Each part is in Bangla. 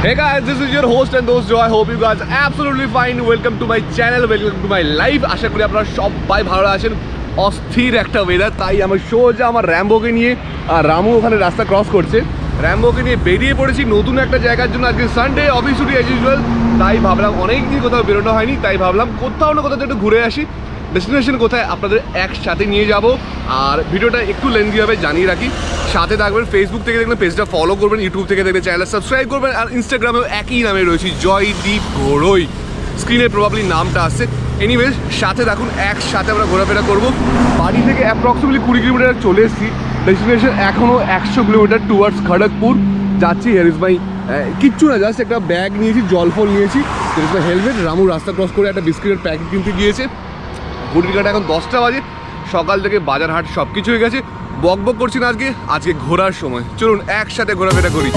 Hey guys, this is your host and host Joe. I hope you guys are absolutely fine. Welcome to my channel, welcome to my live. আশা করি আপনারা সবাই ভালো আছেন। অস্থির একটা ওয়েদার, তাই আমার সোজা আমার র্যাম্বোকে নিয়ে আর রামু ওখানে রাস্তা ক্রস করছে, র্যাম্বোকে নিয়ে বেরিয়ে পড়েছি নতুন একটা জায়গার জন্য। আজকে সানডে, অফিস ছুটি অ্যাজ ইউজুয়াল, তাই ভাবলাম অনেক দিন কোথাও বেরোনো হয়নি, তাই ভাবলাম কোথাও না কোথাও একটু ঘুরে আসি। ডেস্টিনেশন কোথায় আপনাদের একসাথে নিয়ে যাব, আর ভিডিওটা একটু লেন্দি হবে জানিয়ে রাখি। সাথে থাকবেন, ফেসবুক থেকে দেখবেন পেজটা ফলো করবেন, ইউটিউব থেকে দেখবেন চ্যানেলটা সাবস্ক্রাইব করবেন, আর ইনস্টাগ্রামেও একই নামে রয়েছি, জয়দীপ ঘোড়ই। স্ক্রিনে প্রবাবলি নামটা আসছে। এনিওয়েজ সাথে থাকুন, একসাথে আমরা ঘোরাফেরা করবো। বাড়ি থেকে অ্যাপ্রক্সিমেটলি 20 কিলোমিটার চলে এসেছি। ডেস্টিনেশন এখনও 100 কিলোমিটার টুয়ার্ডস খড়গপুর যাচ্ছি। হেয়ার ইজ মাই কিচ্ছু না, জাস্ট একটা ব্যাগ নিয়েছি, জল ফল নিয়েছি, hair is my helmet. Ramu রাস্তা ক্রস করে একটা বিস্কিটের প্যাকেট কিনতে গিয়েছে। ঘড়ির কাটা এখন 10টা বাজে। সকাল থেকে বাজার হাট সব কিছু হয়ে গেছে। বক বক করছি না, আজকে ঘোরার সময়। চলুন একসাথে ঘোরাফেরা করি।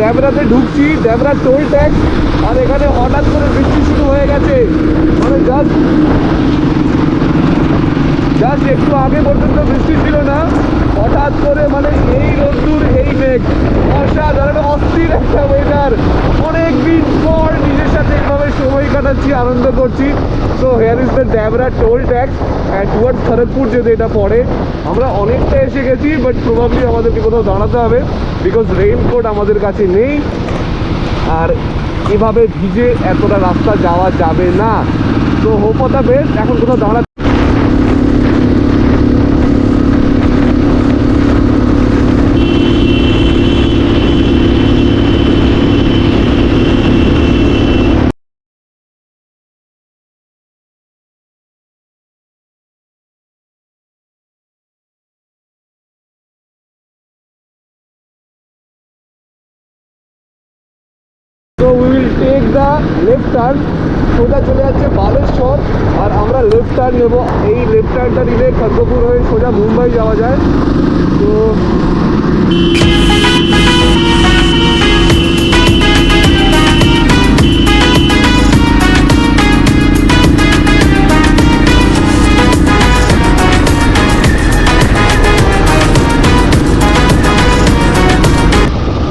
ড্যাবরাতে ঢুকছি, ড্যাবরা টোল ট্যাক্স, আর এখানে হঠাৎ করে বৃষ্টি শুরু হয়ে গেছে। মানে জাস্ট একটু আগে পর্যন্ত বৃষ্টি ছিল না, হঠাৎ করে মানে এই রোদ্দুর, এই মেঘ, অসাধারণ অস্থির একটা ওয়েদার। অনেক দিন পর নিজের সাথে এভাবে সময় কাটাচ্ছি, আনন্দ করছি। So here is the Debra toll tax and towards Kharagpur যদি এটা পড়ে। আমরা অনেকটা এসে গেছি, বাট প্রবাবলি আমাদেরকে কোথাও দাঁড়াতে হবে, বিকজ রেইনকোট আমাদের কাছে নেই, আর এভাবে ভিজে এতটা রাস্তা যাওয়া যাবে না। তো হোপ অফ দ্য বেস্ট, এখন কোথাও দাঁড়া। So we will take the left turn, সোজা চলে যাচ্ছে বালেশ্বর, আর আমরা লেফট টার্ন নেব। এই লেফট টার্নটা নিলে খড়গপুর হয়ে সোজা মুম্বাই যাওয়া যায়। তো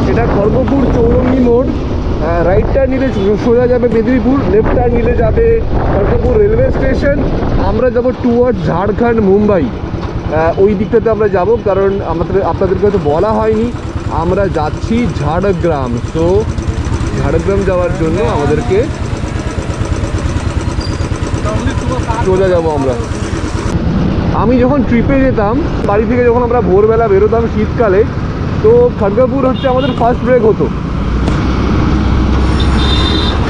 এটা খড়গপুর চৌরঙ্গি মোড়। রাইট টার্ন নিলে সোজা যাবে মেদিনীপুর, লেফট টার্ন নিলে যাবে খড়গপুর রেলওয়ে স্টেশন। আমরা যাব টুয়ার্ডস ঝাড়খণ্ড, মুম্বাই, ওই দিকটাতে আমরা যাব, কারণ আপনাদেরকে হয়তো বলা হয়নি, আমরা যাচ্ছি ঝাড়গ্রাম। তো ঝাড়গ্রাম যাওয়ার জন্য আমাদেরকে সোজা যাব আমরা। আমি যখন ট্রিপে যেতাম বাড়ি থেকে, যখন আমরা ভোরবেলা বেরোতাম শীতকালে, তো খড়গপুর হচ্ছে আমাদের ফার্স্ট ব্রেক হতো।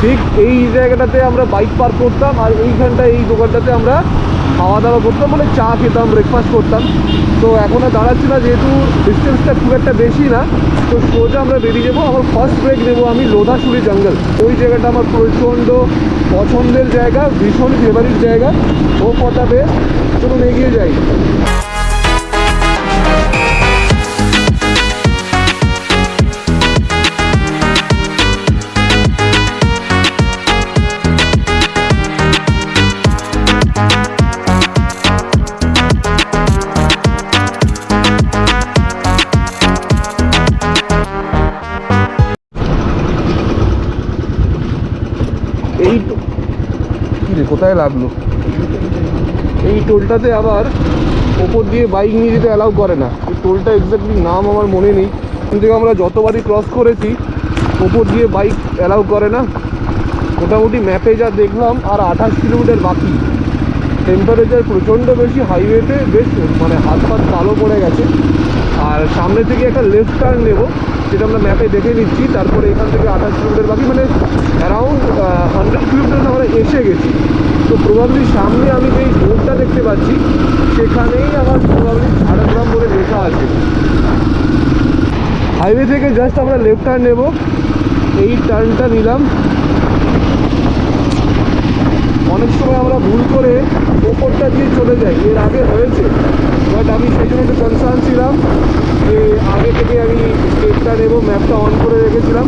ঠিক এই জায়গাটাতে আমরা বাইক পার্ক করতাম, আর এইখানটায় এই দোকানটাতে আমরা খাওয়া দাওয়া করতাম, মানে চা খেতাম, ব্রেকফাস্ট করতাম। তো এখন আর দাঁড়াচ্ছি না, যেহেতু ডিস্টেন্সটা খুব একটা বেশি না। তো সোজা আমরা বেরিয়ে যাবো। আমার ফার্স্ট ব্রেক নেবো আমি লোধাশুলি জঙ্গল। ওই জায়গাটা আমার প্রচণ্ড পছন্দের জায়গা, ভীষণ ফেভারিট জায়গা। ও পটাবে, চলুন এগিয়ে যাই। এই কোথায় লাগলো? এই টোলটাতে আবার ওপর দিয়ে বাইক নিয়ে যেতে অ্যালাউ করে না। এই টোলটা এক্স্যাক্টলি নাম আমার মনে নেই, কিন্তু আমরা যতবারই ক্রস করেছি ওপর দিয়ে বাইক অ্যালাউ করে না। মোটামুটি ম্যাপে যা দেখলাম আর 28 কিলোমিটার বাকি। টেম্পারেচার প্রচণ্ড বেশি, হাইওয়েতে বেশ মানে হাত কালো পড়ে গেছে। আর সামনে থেকে একটা লেফট টার্ন নেবো, যেটা আমরা ম্যাপে দেখে নিচ্ছি। তারপরে এখান থেকে 28 কিলোমিটার বাকি, মানে অ্যারাউন্ড 100 কিলোমিটার আমরা এসে গেছি। তো প্রবাবলি সামনে আমি যেই বোর্ডটা দেখতে পাচ্ছি সেখানেই আমার প্রবাবলি ঝাড়গ্রাম বলে লেখা আছে। হাইওয়ে থেকে জাস্ট আমরা লেফট টার্ন নেব, এই টার্নটা নিলাম। অনেক সময় আমরা ভুল করে ওপরটা দিয়ে চলে যাই, এর আগে হয়েছে, বাট আমি সেই জন্য একটু কনসার্ন ছিলাম যে আগে থেকে আমি স্টেপটা নেব, ম্যাপটা অন করে রেখেছিলাম।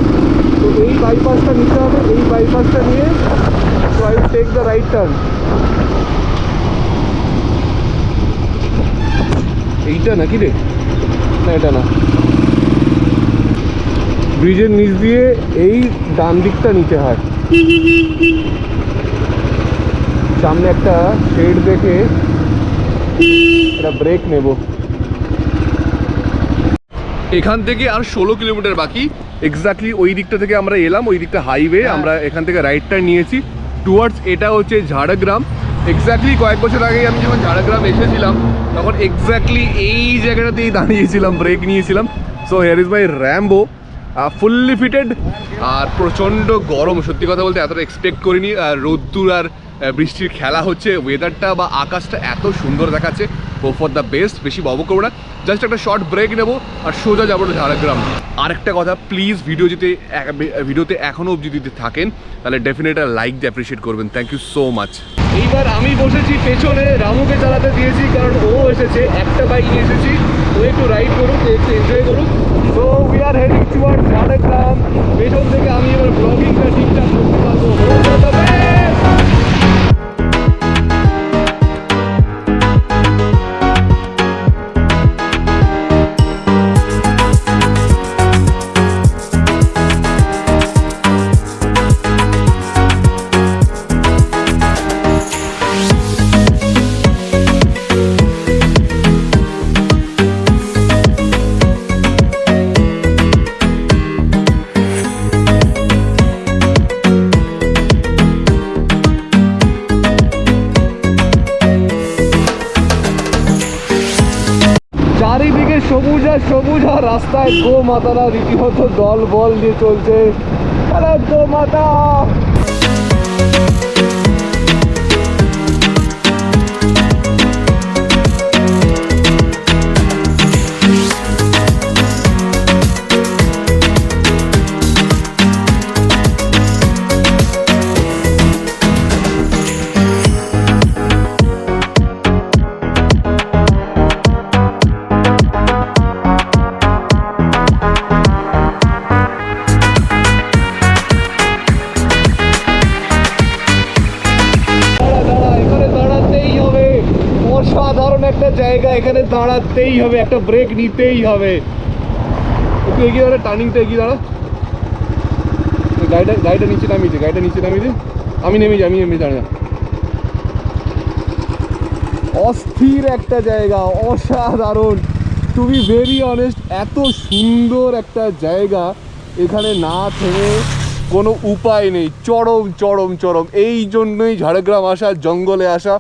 তো এই বাইপাসটা নিতে হবে, এই বাইপাসটা নিয়ে so I will take the right turn. এইটা নাকি রে? না এটা না, ব্রিজের নিচ দিয়ে এই ডান দিকটা নিতে হয়। সামনে একটা শেড দেখে একটা ব্রেক নেব। এখান থেকে আর 16 কিলোমিটার বাকি, এক্স্যাক্টলি ওই দিকটা থেকে আমরা এলাম, ওই দিকটা হাইওয়ে। আমরা এখান থেকে রাইটটা নিয়েছি টুয়ার্ডস, এটা হচ্ছে ঝাড়গ্রাম। এক্স্যাক্টলি কয়েক বছর আগে আমি যখন ঝাড়গ্রাম এসেছিলাম তখন এক্স্যাক্টলি এই জায়গাটাতেই দাঁড়িয়েছিলাম, ব্রেক নিয়েছিলাম। So here is my Rambo, fully fitted. আর প্রচণ্ড গরম, সত্যি কথা বলতে এতটা এক্সপেক্ট করিনি। রোদ্দুর আর বৃষ্টির খেলা হচ্ছে, ওয়েদারটা বা আকাশটা এত সুন্দর দেখাচ্ছে। হোপ ফর দ্য বেস্ট, বেশি বব করবো না, জাস্ট একটা শর্ট ব্রেক নেবো আর সোজা যাবো ঝাড়গ্রাম। আরেকটা কথা, প্লিজ ভিডিওতে এখনও অবধি যদি থাকেন তাহলে ডেফিনেট লাইক দিয়ে অ্যাপ্রিসিয়েট করবেন। Thank you so much. এইবার আমি বসেছি পেছনে, রামুকে চালাতে দিয়েছি কারণ ও এসেছে, একটা বাইক নিয়ে এসেছি, ও একটু রাইড করুক, একটু এনজয় করুক। So we are heading towards Jhargram. পেছন থেকে আমি এবার ব্লগিংটা ঠিকঠাক করতে পারবো। চারিদিকে সবুজ আর সবুজ, আর রাস্তায় গো মাতারা রীতিমতো দল বল দিয়ে চলছে। আরে গো মাতা! অসাধারণ একটা জায়গা, এখানে দাঁড়াতেই হবে, একটা ব্রেক নিতেই হবে। একটু এগিয়ে দাঁড়া, টার্নিংটা এগিয়ে দাঁড়া। গাড়িটা নিচে নামিয়েছে, আমি নেমে দাঁড়া। অস্থির একটা জায়গা, অসাধারণ, টু বি ভেরি অনেস্ট। এত সুন্দর একটা জায়গা, এখানে না থেমে কোনো উপায় নেই। চরম চরম চরম, এই জন্যই ঝাড়গ্রাম আসা, জঙ্গলে আসা।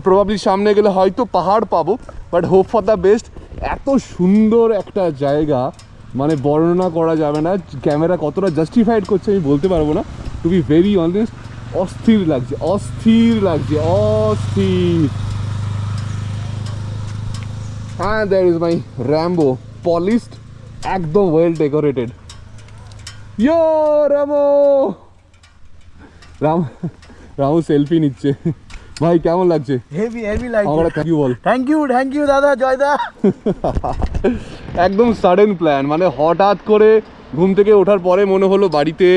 প্রবাবলি সামনে গেলে হয়তো পাহাড় পাবো, but hope for the best. এত সুন্দর একটা জায়গা, মানে বর্ণনা করা যাবে না। ক্যামেরা কতটা জাস্টিফাইড করছে আমি বলতে পারবো না, টু বি ভেরি অনেস্ট। অস্থির লাগছে, অস্থির। হ্যাঁ, that is my Rambo, polished, একদম well decorated. Yo Ramu selfie নিচ্ছে। ভাই কেমন লাগছে? হেভি লাগছে। আমরা থ্যাংক ইউ বল। থ্যাংক ইউ দাদা, জয়দা। একদম সাডেন প্ল্যান, মানে হঠাৎ করে ঘুম থেকে ওঠার পরে মনে হলো বাড়িতে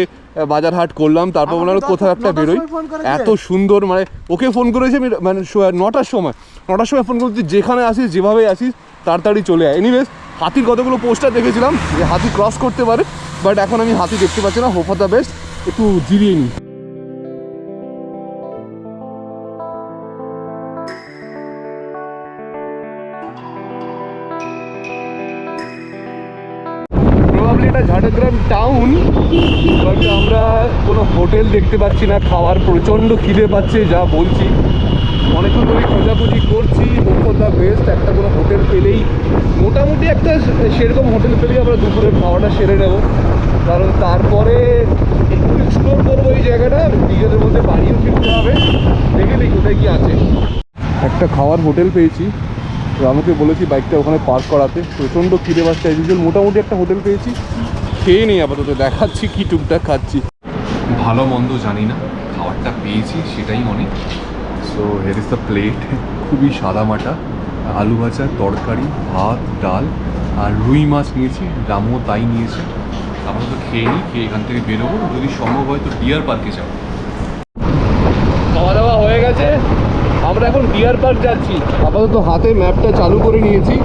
বাজার হাট করলাম, তারপর মনে হলো কোথাও একটা বেরোই। এত সুন্দর, মানে ওকে ফোন করেছি আমি, মানে 9টার সময় ফোন করছি, যেখানে আসিস যেভাবে আসিস তাড়াতাড়ি চলে আয়। এনিওয়েজ, হাতির কতগুলো পোস্টার দেখেছিলাম যে হাতি ক্রস করতে পারে, বাট এখন আমি হাতি দেখতে পাচ্ছি না। হোপ ফর দ্য বেস্ট, একটু জিরিয়ে নিই। এটা ঝাড়গ্রাম টাউন, বাট আমরা কোনো হোটেল দেখতে পাচ্ছি না। খাওয়ার প্রচণ্ড খিদে পাচ্ছে যা বলছি। অনেকক্ষণ ধরে খোঁজাখুঁজি করছি, হোপ ফর দ্য বেস্ট একটা কোনো হোটেল পেলেই, মোটামুটি একটা সেরকম হোটেল পেলেই আমরা দুপুরের খাওয়াটা সেরে নেব। কারণ তারপরে একটু এক্সপ্লোর করবো এই জায়গাটা, নিজেদের মধ্যে বাড়িও ফিরতে হবে, দেখে নেই কোথায় কি আছে। একটা খাওয়ার হোটেল পেয়েছি, তো আমাকে বলেছি বাইকটা ওখানে পার্ক করাতে। প্রচণ্ড খিদে পাচ্ছে অ্যাজ ইউজুয়াল, মোটামুটি একটা হোটেল পেয়েছি, খেয়ে নেই আপাতত, দেখাচ্ছি কি টুকটাক খাচ্ছি। ভালো মন্দ জানি না, খাবারটা পেয়েছি সেটাই অনেক। So here is the plate, খুবই সাদামাটা, আলু ভাজা, তরকারি, ভাত, ডাল আর রুই মাছ নিয়েছি, রামও তাই নিয়েছে। আপাতত খেয়ে নিই, খেয়ে এখান থেকে বেরোবো, যদি সম্ভব হয় তো ডিয়ার পার্কে যাবো। খাওয়া দাওয়া হয়ে গেছে, আমরা এখন ডিয়ার পার্ক যাচ্ছি। আপাতত হাতে ম্যাপটা চালু করে নিয়েছি,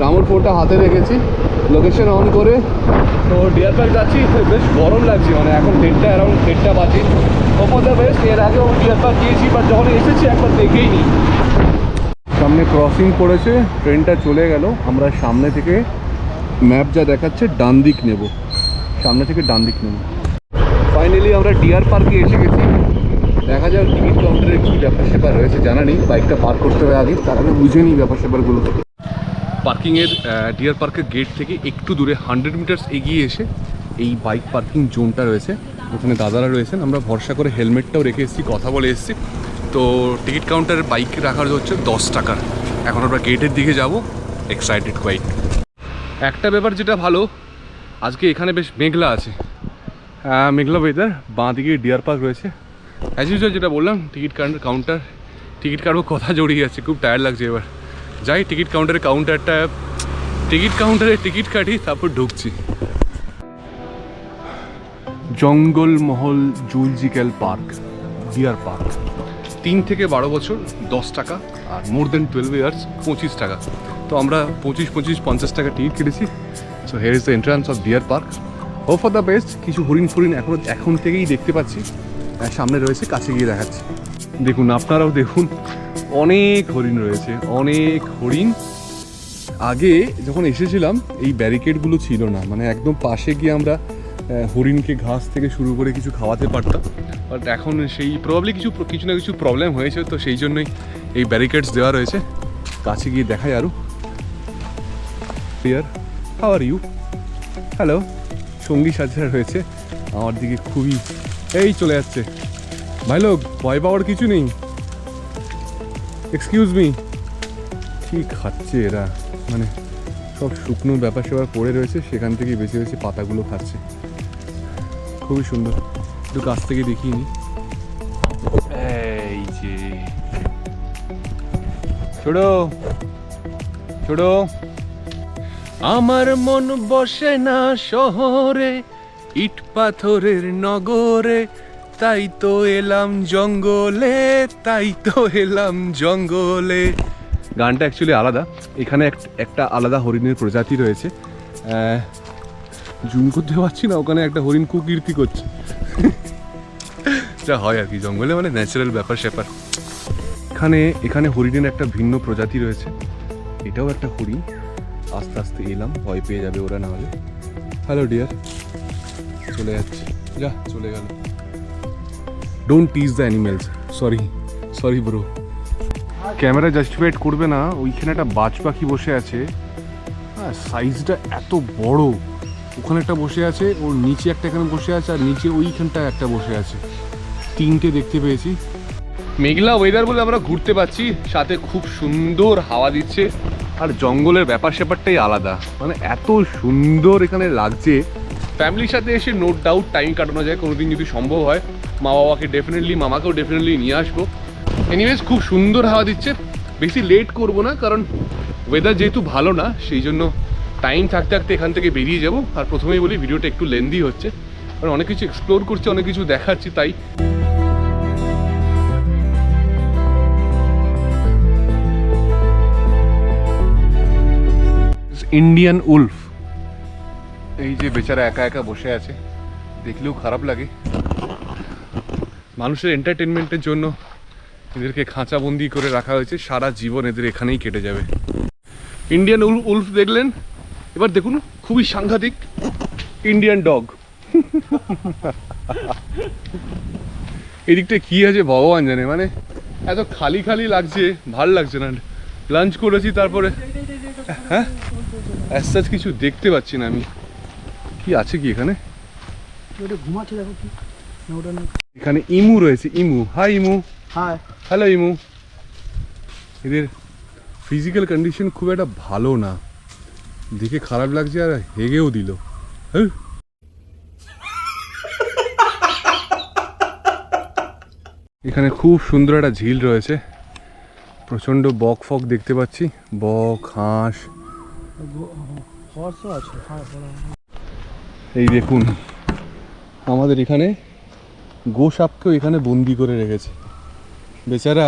রামুর ফোনটা হাতে রেখেছি, লোকেশন অন করে তো ডিয়ার পার্ক যাচ্ছি। বেশ গরম লাগছে, মানে এখন অ্যারাউন্ড 1:30 বাজে। ওপর দ্য বেস্ট, এর আগেও ডিয়ার পার্ক গিয়েছি, বাট যখন এসেছি একবার দেখেই নি। সামনে ক্রসিং পড়েছে, ট্রেনটা চলে গেল। আমরা সামনে থেকে ম্যাপ যা দেখাচ্ছে ডান দিক নেব, সামনে থেকে ডান দিক নেব। ফাইনালি আমরা ডিয়ার পার্কে এসে গেছি। দেখা যাক টিকিট কাউন্টারে কী ব্যাপার স্যাপার রয়েছে, জানা নেই। বাইকটা পার্ক করতে হবে আগে, তার আগে বুঝে নিই ব্যাপার স্যাপারগুলো। পার্কিংয়ের ডিয়ার পার্কের গেট থেকে একটু দূরে 100 মিটার্স এগিয়ে এসে এই বাইক পার্কিং জোনটা রয়েছে, ওখানে দাদারা রয়েছেন। আমরা ভরসা করে হেলমেটটাও রেখে এসেছি, কথা বলে এসেছি। তো টিকিট কাউন্টারের বাইক রাখার হচ্ছে 10 টাকার। এখন আমরা গেটের দিকে যাব, এক্সাইটেড কোয়াইট। একটা ব্যাপার যেটা ভালো, আজকে এখানে বেশ মেঘলা আছে, মেঘলা ওয়েদার। বাঁ দিকে ডিয়ার পার্ক রয়েছে, অ্যাজ ইউজুয়াল যেটা বললাম টিকিট কাউন্টার, টিকিট কাটবো, কথা জড়িয়ে যাচ্ছে, খুব টায়ার্ড লাগছে। এবার যাই টিকিট কাউন্টারে টিকিট কাটি, তারপর ঢুকছি। Jangalmahal zoological park, deer park. 3 থেকে 12 বছর 10 টাকা, আর মোর দেন 12 ইয়ার্স 25 টাকা। তো আমরা 25-50 টাকা টিকিট কেটেছি। So here is the entrance of deer park. Hope for the best. কিছু হরিণ এখন থেকেই দেখতে পাচ্ছি, সামনে রয়েছে, কাছে গিয়ে দেখাচ্ছি। দেখুন, আপনারাও দেখুন, অনেক হরিণ রয়েছে, অনেক হরিণ। আগে যখন এসেছিলাম এই ব্যারিকেডগুলো ছিল না, মানে একদম পাশে গিয়ে আমরা হরিণকে ঘাস থেকে শুরু করে কিছু খাওয়াতে পারতাম। বাট এখন সেই প্রবাবলি কিছু না কিছু প্রবলেম হয়েছে, তো সেই জন্যই এই ব্যারিকেডস দেওয়া রয়েছে। কাছে গিয়ে দেখাই আরও। Deer, how are you? Hello. সঙ্গী সাথীরা রয়েছে আমার দিকে, খুবই এই চলে যাচ্ছে। ভাই লোক, ভয় পাওয়ার কিছু নেই, এক্সকিউজ মি। ঠিক খাচ্ছে এরা, মানে সব শুকনো ব্যাপার স্যাপার পড়ে রয়েছে, সেখান থেকেই বেছে বেছে পাতাগুলো খাচ্ছে। খুবই সুন্দর, একটু কাছ থেকে দেখিয়ে নি। এই যে ছোড়ো ছোড়ো, আমার মন বসে না শহরে, ইট পাথরের নগরে, তাই তো এলাম জঙ্গলে। গানটা অ্যাকচুয়ালি আলাদা। এখানে একটা আলাদা হরিণের প্রজাতি রয়েছে, জুম করতে পারছি না, ওখানে একটা হরিণ কুকীর্তি করছে। যা হয় আর কি জঙ্গলে, মানে ন্যাচারাল ব্যাপার স্যাপার। এখানে হরিণের একটা ভিন্ন প্রজাতি রয়েছে, এটাও একটা হরিণ। আস্তে আস্তে এলাম, ভয় পেয়ে যাবে ওরা না হলে। হ্যালো ডিয়ার, চলে যাচ্ছে, যা চলে গেল। Don't tease the animals. Sorry bro. Camera justified করবে না, ওইখানে একটা বাজ পাখি বসে আছে, হ্যাঁ, সাইজটা এত বড়। ওখানে একটা বসে আছে, ওর নিচে একটা এখানে বসে আছে, আর নিচে ওইখানটায় একটা বসে আছে। 3টে দেখতে পেয়েছি। মেঘলা ওয়েদার বলে আমরা ঘুরতে পাচ্ছি, সাথে খুব সুন্দর হাওয়া দিচ্ছে, আর জঙ্গলের ব্যাপার স্যাপারটাই আলাদা, মানে এত সুন্দর এখানে লাগছে। ফ্যামিলির সাথে এসে নো ডাউট টাইম কাটানো যায়, কোনোদিন যদি সম্ভব হয়। মামাকেও ডেফিনেটলি নিয়ে আসবো। এনিওয়েজ, খুব সুন্দর হাওয়া দিচ্ছে। বেশি লেট করব না, কারণ ওয়েদার যেহেতু ভালো না, সেই জন্য টাইম থাকতে থাকতে এখান থেকে বেরিয়ে যাব। আর প্রথমেই বলি, ভিডিওটা একটু লেন্দি হচ্ছে, কারণ অনেক কিছু এক্সপ্লোর করছি, অনেক কিছু দেখাচ্ছি, তাই। ইন্ডিয়ান উলফ, এই যে বেচারা একা একা বসে আছে, দেখলেও খারাপ লাগে। মানুষের এন্টারটেনমেন্টের জন্য এদেরকে খাঁচাবন্দি করে রাখা হয়েছে, সারা জীবন এদের এখানেই কেটে যাবে। ইন্ডিয়ান উলফ দেখলেন, এবার দেখুন খুবই সাংঘাতিক ইন্ডিয়ান ডগ। এদিকটা কি আছে ভগবান জানে, মানে এত খালি খালি লাগছে, ভাল লাগছে না। লাঞ্চ করেছি তারপরে, হ্যাঁ অ্যাজ সাচ কিছু দেখতে পাচ্ছি না আমি। কি আছে কি এখানে? ঘুমাচ্ছে দেখো কি না ওটা না। এখানে ইমু রয়েছে, ইমু। হাই ইমু। হাই। হ্যালো ইমু। এদের ফিজিক্যাল কন্ডিশন খুব একটা ভালো না, দেখে খারাপ লাগছে আর হেগেও দিল। হ্যাঁ এখানে খুব সুন্দর একটা ঝিল রয়েছে, প্রচণ্ড বক ফক দেখতে পাচ্ছি, বক, হাঁস। হর্সও আছে। এই দেখুন আমাদের এখানে গোসাপকেও এখানে বন্দি করে রেখেছে বেচারা।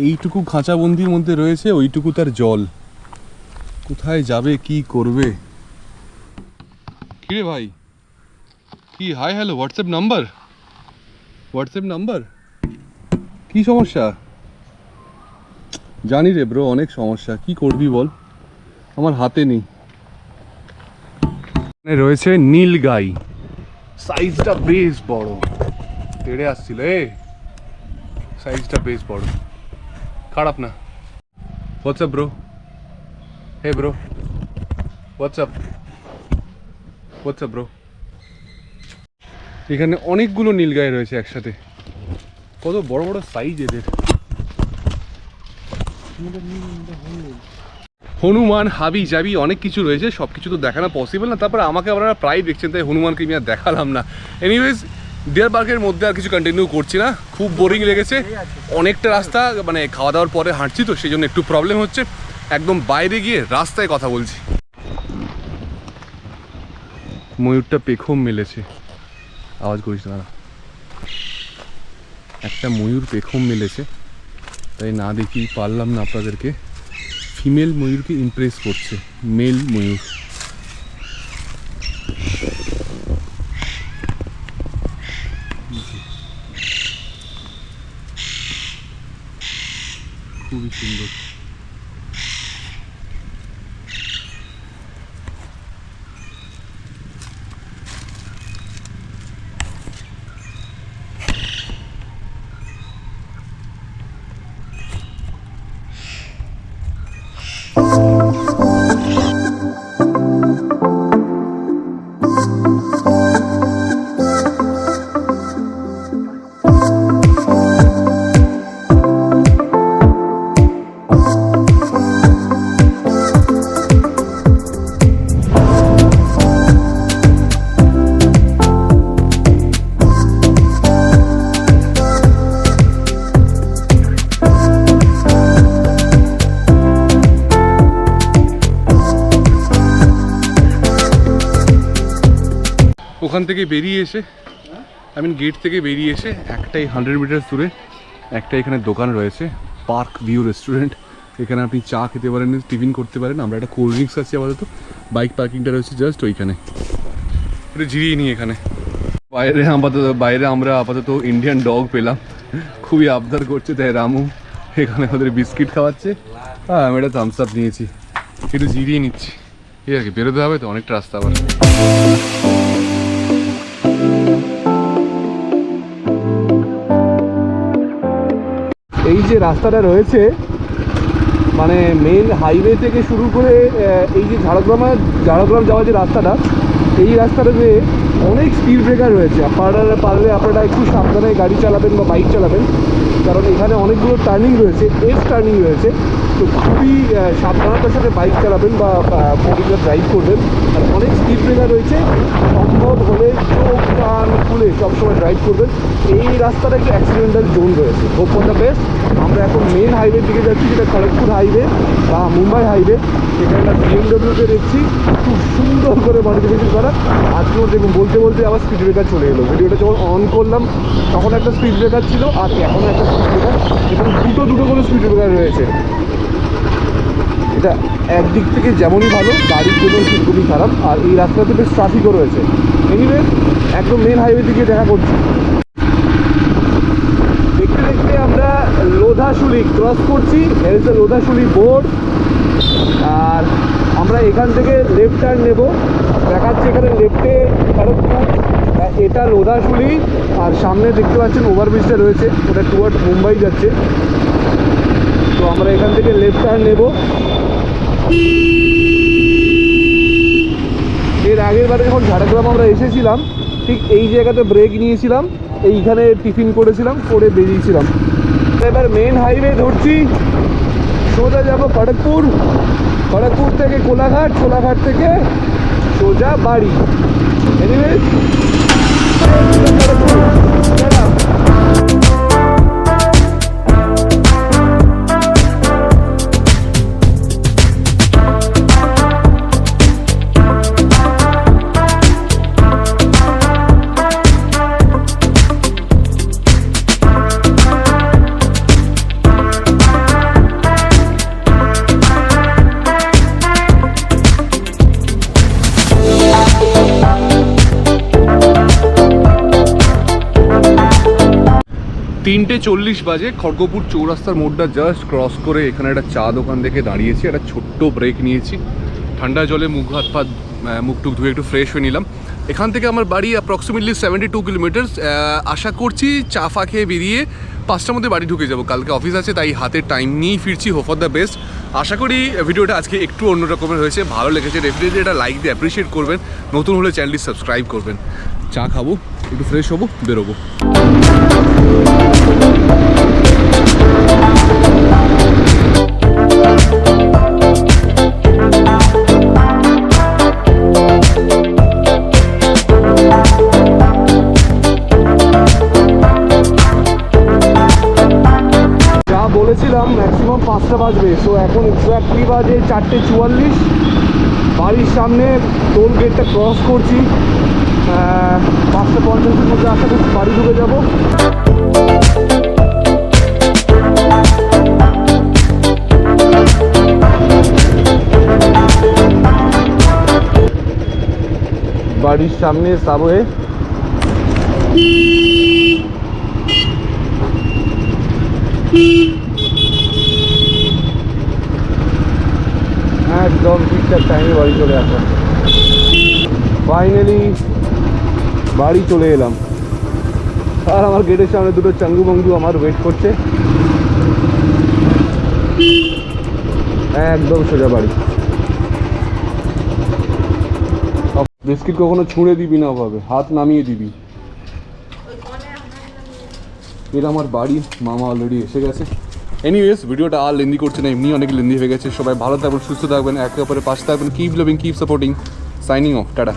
এইটুকু খাঁচাবন্দির মধ্যে রয়েছে, ওইটুকু তার জল। কোথায় যাবে, কি করবে? কিরে ভাই, কি hi hello WhatsApp number? WhatsApp number কি সমস্যা? জানি রে ব্রো, অনেক সমস্যা, কি করবি বল, আমার হাতে নেই। এখানে রয়েছে নীলগাই, সাইজটা বেশ বড়, তেড়ে আসছিল। সাইজটা বেশ বড়, খারাপ না। WhatsApp bro, hey bro, WhatsApp, WhatsApp bro. এখানে অনেকগুলো নীলগাই রয়েছে একসাথে, কত বড় বড় সাইজ এদের। হনুমান, হাবি জাবি অনেক কিছু রয়েছে, সব কিছু তো দেখানো পসিবল না। তারপরে আমাকে আপনারা প্রায় দেখছেন, তাই হনুমানকে আমি আর দেখালাম না। এনিওয়েজ ডিয়ার পার্কের মধ্যে আর কিছু কন্টিনিউ করছি না, খুব বোরিং লেগেছে। অনেকটা রাস্তা মানে খাওয়া দাওয়ার পরে হাঁটছি তো, সেই জন্য একটু প্রবলেম হচ্ছে। একদম বাইরে গিয়ে রাস্তায় কথা বলছি। ময়ূরটা পেখম মেলেছে, আওয়াজ করিস না, একটা ময়ূর পেখম মেলেছে, তাই না দেখি পারলাম না আপনাদেরকে। ফিমেল ময়ূরকে ইমপ্রেস করছে মেল ময়ূর। খুবই সুন্দর। ওখান থেকে বেরিয়ে এসে, গেট থেকে বেরিয়ে এসে একটাই 100 মিটার দূরে একটা এখানে দোকান রয়েছে, পার্ক ভিউ রেস্টুরেন্ট। এখানে আপনি চা খেতে পারেন, টিফিন করতে পারেন। আমরা একটা কোল্ড ড্রিঙ্কস আছে আপাতত, বাইক পার্কিংটা রয়েছে জাস্ট ওইখানে, এটা জিরিয়ে নিই এখানে। বাইরে আমরা আপাতত ইন্ডিয়ান ডগ পেলাম, খুবই আবদার করছে, তাই রামু এখানে ওদের বিস্কিট খাওয়াচ্ছে। হ্যাঁ আমি একটা থামস আপ নিয়েছি, একটু জিরিয়ে নিচ্ছি। ঠিক আছে, বেরোতে হবে তো, অনেকটা রাস্তা আবার। এই যে রাস্তাটা রয়েছে, মানে মেন হাইওয়ে থেকে শুরু করে এই যে ঝাড়গ্রাম যাওয়ার যে রাস্তাটা, এই রাস্তাটাতে অনেক স্পিড ব্রেকার রয়েছে। পারলে আপনারা একটু সাবধানে গাড়ি চালাবেন বা বাইক চালাবেন, কারণ এখানে অনেকগুলো টার্নিং রয়েছে, এস টার্নিং রয়েছে। তো খুবই সাবধানতার সাথে বাইক চালাবেন বা মোটরটা ড্রাইভ করবেন। আর অনেক স্পিড ব্রেকার রয়েছে, সম্ভব হলে চোখ কান খুলে সবসময় ড্রাইভ করবেন। এই রাস্তাটা একটু অ্যাক্সিডেন্টাল জোন রয়েছে। Hope for the best. আমরা এখন মেন হাইওয়ের দিকে যাচ্ছি, যেটা খড়গপুর হাইওয়ে বা মুম্বাই হাইওয়ে। এখানে একটা বিএমডব্লিউতে দেখছি খুব সুন্দর করে মডিফিকেশন করা। আজকেও দেখুন বলতে বলতে আবার স্পিড ব্রেকার চলে এলো। ভিডিওটা যখন অন করলাম তখন একটা স্পিড ব্রেকার ছিল, আর এখন একটা স্পিড ব্রেকার, এবং দুটো করে স্পিড ব্রেকার রয়েছে। এটা একদিক থেকে যেমনই ভালো, গাড়ির জন্য খুবই খারাপ। আর এই রাস্তাতে বেশ ট্রাফিকও রয়েছে। এনিওয়ে একদম মেন হাইওয়ে দিকে দেখা করছি। দেখতে দেখতে আমরা লোধাশুলি ক্রস করছি। লোধাশুলি বোর্ড, আর আমরা এখান থেকে লেফট টার্ন নেব। দেখাচ্ছে এখানে লেফটে খড়গপুর, এটা লোধাশুলি, আর সামনে দেখতে পাচ্ছেন ওভারব্রিজটা রয়েছে, ওটা টুয়ার্ড মুম্বাই যাচ্ছে। তো আমরা এখান থেকে লেফট টার্ন নেব। এর আগের বারে যখন ঝাড়গ্রাম আমরা এসেছিলাম ঠিক এই জায়গাতে ব্রেক নিয়েছিলাম, এইখানে টিফিন করেছিলাম, করে বেরিয়েছিলাম। এবার মেন হাইওয়ে ধরছি, সোজা যাব খড়গপুর, খড়গপুর থেকে কোলাঘাট, কোলাঘাট থেকে সোজা বাড়ি। এনিওয়েজ তিনটে 40 বাজে, খড়গপুর চৌরাস্তার মোড়টা জাস্ট ক্রস করে এখানে একটা চা দোকান দেখে দাঁড়িয়েছি, একটা ছোট্ট ব্রেক নিয়েছি, ঠান্ডা জলে মুখ হাত পা মুখ টুক ধুয়ে একটু ফ্রেশ হয়ে নিলাম। এখান থেকে আমার বাড়ি অ্যাপ্রক্সিমেটলি 72 কিলোমিটার্স। আশা করছি চা ফা খেয়ে বেরিয়ে 5টার মধ্যে বাড়ি ঢুকে যাবো, কালকে অফিস আছে তাই হাতে টাইম নিয়েই ফিরছি। Hope for the best. আশা করি ভিডিওটা আজকে একটু অন্য রকমের হয়েছে, ভালো লেগেছে। ডেফিনেটলি এটা লাইক দিয়ে অ্যাপ্রিসিয়েট করবেন, নতুন হলে চ্যানেলটি সাবস্ক্রাইব করবেন। চা খাবো, একটু ফ্রেশ হবো, বেরোবো। বলেছিলাম ম্যাক্সিমাম 5টা বাজবে, সো এখন এক্স্যাক্টলি বাজে 4:44। বাড়ির সামনে টোল গেটটা ক্রস করছি, 5:50-এর মধ্যে আশা করছি বাড়ি ঢুকে যাব। বাড়ির সামনে সাবওয়ে, একদম ঠিকঠাক টাইমে বাড়ি চলে আসা। ফাইনালি বাড়ি চলে এলাম, আর আমার গেটের সামনে দুটো চাঙ্গু বঙ্গু আমার ওয়েট করছে। একদম সোজা বাড়ি। বিস্কিট কখনো ছুঁড়ে দিবি না, ওভাবে হাত নামিয়ে দিবি। এটা আমার বাড়ি, মামা অলরেডি এসে গেছে। এনিওয়েজ ভিডিওটা আর লেন্দি করছে না, এমনি অনেক লেন্দি হয়ে গেছে। সবাই ভালো থাকবেন, সুস্থ থাকবেন, একে অপরের পাশে থাকবেন। Keep loving, keep supporting. Signing off, tata.